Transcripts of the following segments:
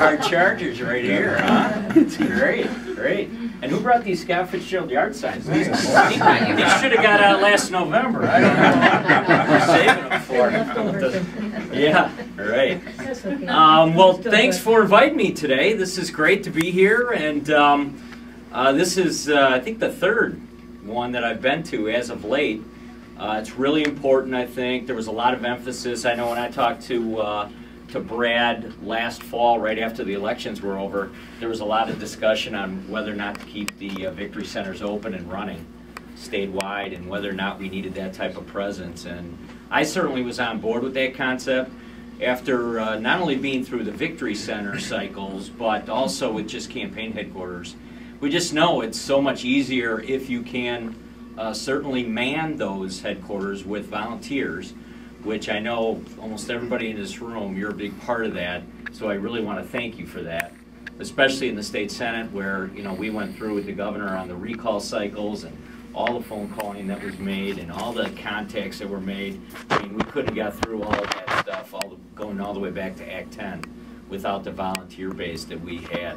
Our Chargers right here, huh? It's great, great. And who brought these Sen Fitzgerald yard signs? These should have got out last November. I don't know. We're saving them for. Yeah, right. Well, thanks for inviting me today. This is great to be here, and this is, I think, the third one that I've been to as of late. It's really important, I think. There was a lot of emphasis. I know when I talked to Brad last fall, right after the elections were over, there was a lot of discussion on whether or not to keep the victory centers open and running statewide, and whether or not we needed that type of presence. And I certainly was on board with that concept after not only being through the victory center cycles, but also with just campaign headquarters. We just know it's so much easier if you can certainly man those headquarters with volunteers, which I know almost everybody in this room, you're a big part of that, so I really want to thank you for that, especially in the state senate where, you know, we went through with the governor on the recall cycles and all the phone calling that was made and all the contacts that were made. I mean, we couldn't have got through all of that stuff, going all the way back to Act 10 without the volunteer base that we had.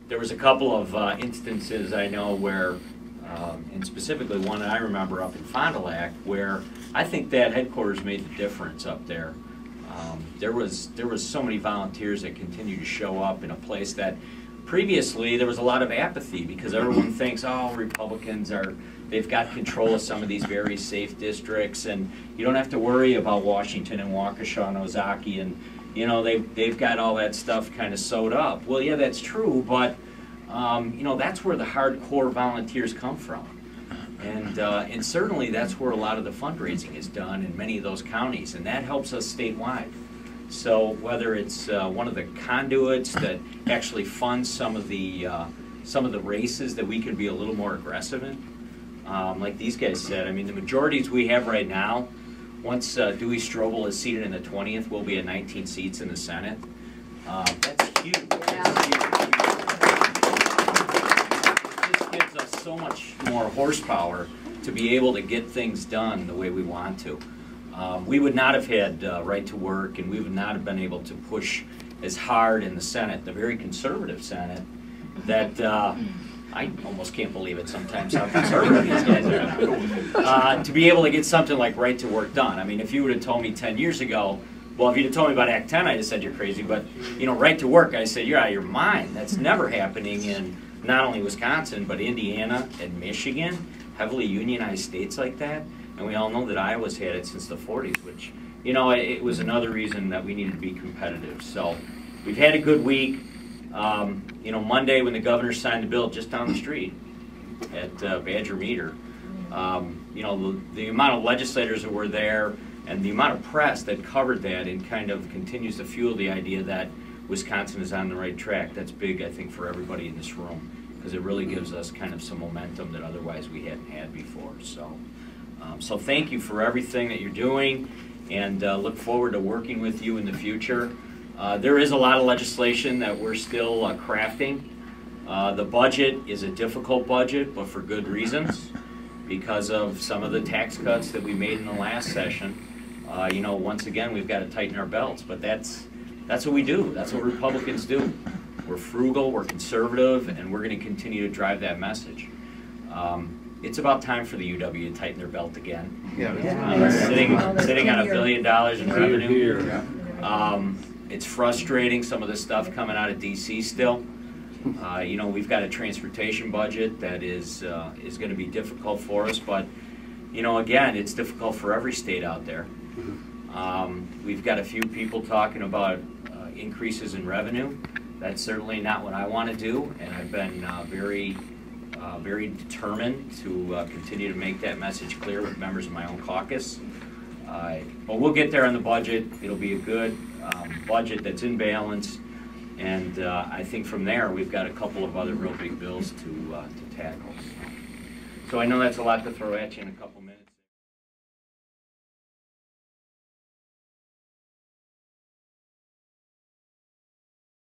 There was a couple of instances I know where, and specifically one I remember up in Fond du Lac, where I think that headquarters made the difference up there. There was so many volunteers that continue to show up in a place that previously there was a lot of apathy because everyone thinks, oh, Republicans they've got control of some of these very safe districts, and you don't have to worry about Washington and Waukesha and Ozaki, and you know they've got all that stuff kind of sewed up. Well, yeah, that's true, but you know, that's where the hardcore volunteers come from. And certainly that's where a lot of the fundraising is done in many of those counties, and that helps us statewide. So whether it's one of the conduits that actually funds some of the races that we can be a little more aggressive in, like these guys said, I mean, the majorities we have right now, once Dewey Strobel is seated in the 20th, we'll be at 19 seats in the Senate. That's huge. That's huge. So much more horsepower to be able to get things done the way we want to. We would not have had right to work, and we would not have been able to push as hard in the Senate, the very conservative Senate, that I almost can't believe it sometimes how conservative these guys are, to be able to get something like right to work done. I mean, if you would have told me 10 years ago, well, if you'd have told me about Act 10, I'd have said you're crazy, but, you know, right to work, I said, you're out of your mind. That's never happening in not only Wisconsin, but Indiana and Michigan, heavily unionized states like that. And we all know that Iowa's had it since the 40s, which, you know, it was another reason that we needed to be competitive. So we've had a good week. You know, Monday when the governor signed the bill just down the street at Badger Meter, you know, the amount of legislators that were there and the amount of press that covered that and kind of continues to fuel the idea that Wisconsin is on the right track. That's big, I think, for everybody in this room, because it really gives us kind of some momentum that otherwise we hadn't had before. So, so thank you for everything that you're doing, and look forward to working with you in the future. There is a lot of legislation that we're still crafting. The budget is a difficult budget, but for good reasons, because of some of the tax cuts that we made in the last session. You know, once again, we've got to tighten our belts, but that's what we do. That's what Republicans do. We're frugal, we're conservative, and we're going to continue to drive that message. It's about time for the UW to tighten their belt again. Yeah. Sitting on $1 billion in revenue. It's frustrating, some of the stuff coming out of DC still. You know, we've got a transportation budget that is going to be difficult for us, but, you know, again, it's difficult for every state out there. We've got a few people talking about increases in revenue. That's certainly not what I want to do, and I've been very determined to continue to make that message clear with members of my own caucus. But we'll get there on the budget. It'll be a good budget that's in balance, and I think from there we've got a couple of other real big bills to tackle. So I know that's a lot to throw at you in a couple